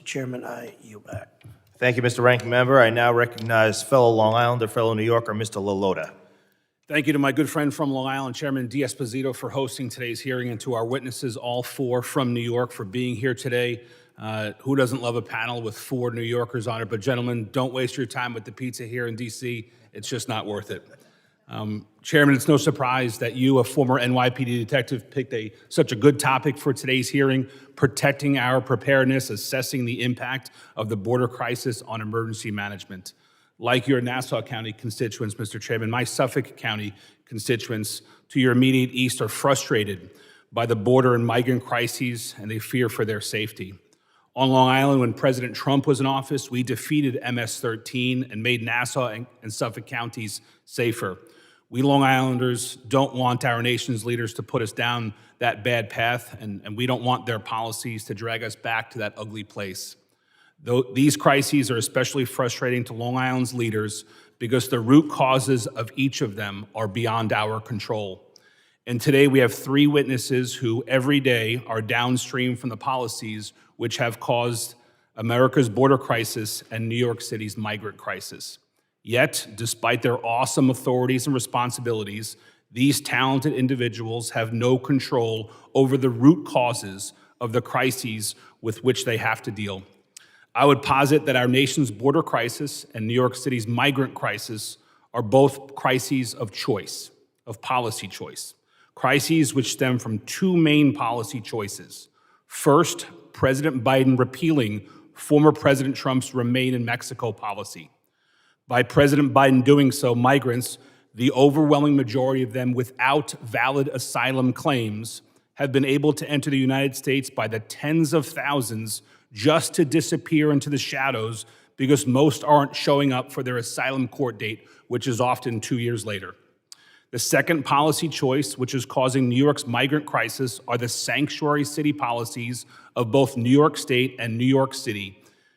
Chairman, I yield back. Thank you, Mr. Ranking Member. I now recognize fellow Long Islander, fellow New Yorker, Mr. LaLota. Thank you to my good friend from Long Island, Chairman D'Esposito, for hosting today's hearing, and to our witnesses, all four from New York, for being here today. Who doesn't love a panel with four New Yorkers on it? But gentlemen, don't waste your time with the pizza here in D.C. It's just not worth it. Chairman, it's no surprise that you, a former NYPD detective, picked such a good topic for today's hearing: protecting our preparedness, assessing the impact of the border crisis on emergency management. Like your Nassau County constituents, Mr. Chairman, my Suffolk County constituents to your immediate east are frustrated by the border and migrant crises, and they fear for their safety. On Long Island, when President Trump was in office, we defeated MS-13 and made Nassau and Suffolk counties safer. We Long Islanders don't want our nation's leaders to put us down that bad path, and we don't want their policies to drag us back to that ugly place. These crises are especially frustrating to Long Island's leaders because the root causes of each of them are beyond our control. And today we have three witnesses who every day are downstream from the policies which have caused America's border crisis and New York City's migrant crisis. Yet, despite their awesome authorities and responsibilities, these talented individuals have no control over the root causes of the crises with which they have to deal. I would posit that our nation's border crisis and New York City's migrant crisis are both crises of choice, of policy choice, crises which stem from two main policy choices. First, President Biden repealing former President Trump's Remain in Mexico policy. By President Biden doing so, migrants, the overwhelming majority of them without valid asylum claims, have been able to enter the United States by the tens of thousands just to disappear into the shadows because most aren't showing up for their asylum court date, which is often 2 years later. The second policy choice, which is causing New York's migrant crisis, are the sanctuary city policies of both New York State and New York City,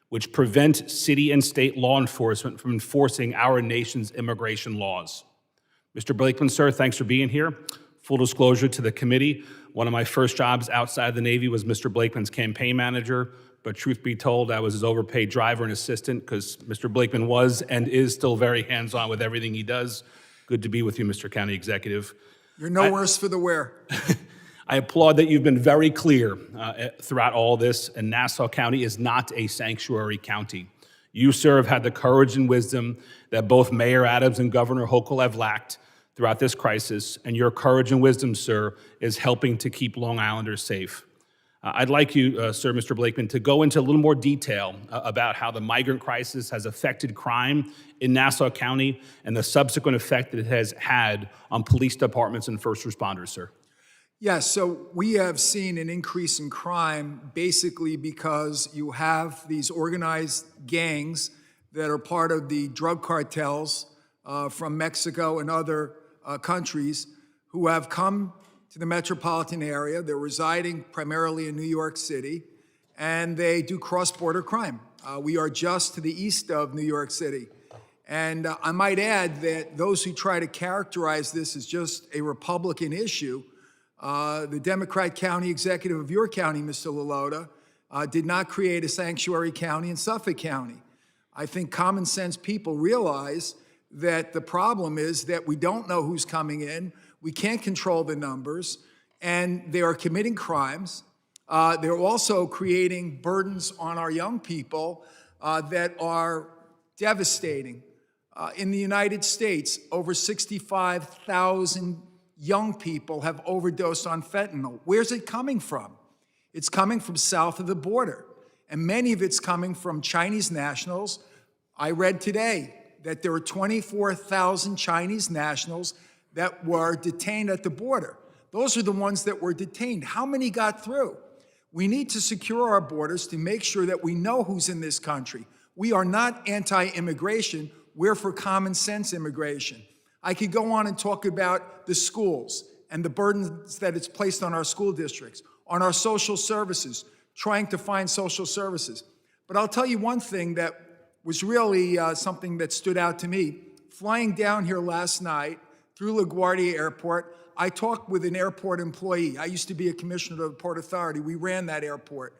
which prevent city and state law enforcement from enforcing our nation's immigration laws. Mr. Blakeman, sir, thanks for being here. Full disclosure to the committee, one of my first jobs outside the Navy was Mr. Blakeman's campaign manager, but truth be told, I was his overpaid driver and assistant because Mr. Blakeman was and is still very hands-on with everything he does. Good to be with you, Mr. County Executive. You're no worse for the wear. I applaud that you've been very clear throughout all this, and Nassau County is not a sanctuary county. You, sir, have had the courage and wisdom that both Mayor Adams and Governor Hochul have lacked throughout this crisis, and your courage and wisdom, sir, is helping to keep Long Islanders safe. I'd like you, sir, Mr. Blakeman, to go into a little more detail about how the migrant crisis has affected crime in Nassau County and the subsequent effect that it has had on police departments and first responders, sir. Yes, so we have seen an increase in crime basically because you have these organized gangs that are part of the drug cartels from Mexico and other countries who have come to the metropolitan area. They're residing primarily in New York City, and they do cross-border crime. We are just to the east of New York City. And I might add that those who try to characterize this as just a Republican issue, the Democrat county executive of your county, Mr. LaLota, did not create a sanctuary county in Suffolk County. I think common sense people realize that the problem is that we don't know who's coming in, we can't control the numbers, and they are committing crimes. They're also creating burdens on our young people that are devastating. In the United States, over 65,000 young people have overdosed on fentanyl. Where's it coming from? It's coming from south of the border, and many of it's coming from Chinese nationals. I read today that there were 24,000 Chinese nationals that were detained at the border. Those are the ones that were detained. How many got through? We need to secure our borders to make sure that we know who's in this country. We are not anti-immigration, we're for common sense immigration. I could go on and talk about the schools and the burdens that it's placed on our school districts, on our social services, trying to find social services. But I'll tell you one thing that was really something that stood out to me. Flying down here last night through LaGuardia Airport, I talked with an airport employee. I used to be a commissioner of the Port Authority. We ran that airport.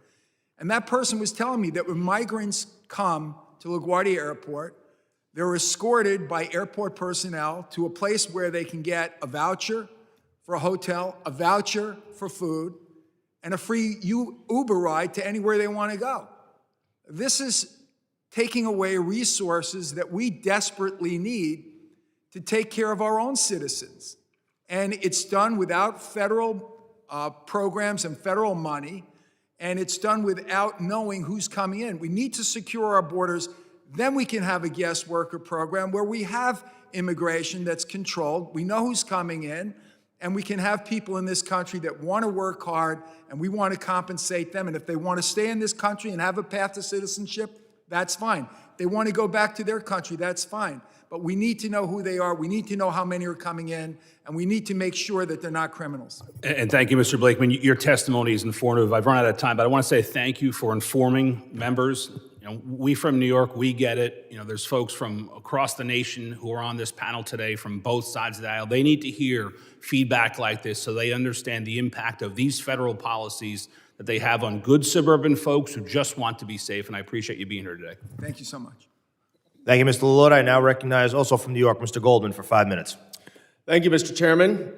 And that person was telling me that when migrants come to LaGuardia Airport, they're escorted by airport personnel to a place where they can get a voucher for a hotel, a voucher for food, and a free Uber ride to anywhere they want to go. This is taking away resources that we desperately need to take care of our own citizens. And it's done without federal programs and federal money, and it's done without knowing who's coming in. We need to secure our borders. Then we can have a guest worker program where we have immigration that's controlled. We know who's coming in, and we can have people in this country that want to work hard, and we want to compensate them. And if they want to stay in this country and have a path to citizenship, that's fine. If they want to go back to their country, that's fine. But we need to know who they are. We need to know how many are coming in, and we need to make sure that they're not criminals. And thank you, Mr. Blakeman. Your testimony is informative. I've run out of time, but I want to say thank you for informing members. You know, we from New York, we get it. You know, there's folks from across the nation who are on this panel today from both sides of the aisle. They need to hear feedback like this so they understand the impact of these federal policies that they have on good suburban folks who just want to be safe. And I appreciate you being here today. Thank you so much. Thank you, Mr. LaLota. I now recognize also from New York, Mr. Goldman, for 5 minutes. Thank you, Mr. Chairman.